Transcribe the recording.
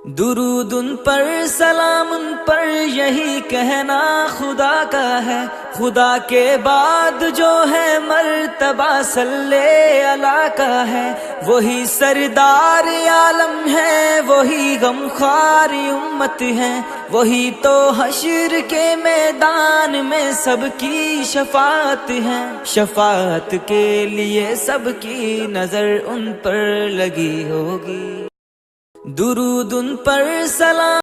दुरूद उन पर सलाम उन पर यही कहना खुदा का है। खुदा के बाद जो है मर्तबा सल्ले अला का है। वही सरदार आलम है, वही गमखारी उम्मत है। वही तो हश्र के मैदान में सबकी शफात है। शफात के लिए सबकी नजर उन पर लगी होगी। दुरूद उन पर सलाम।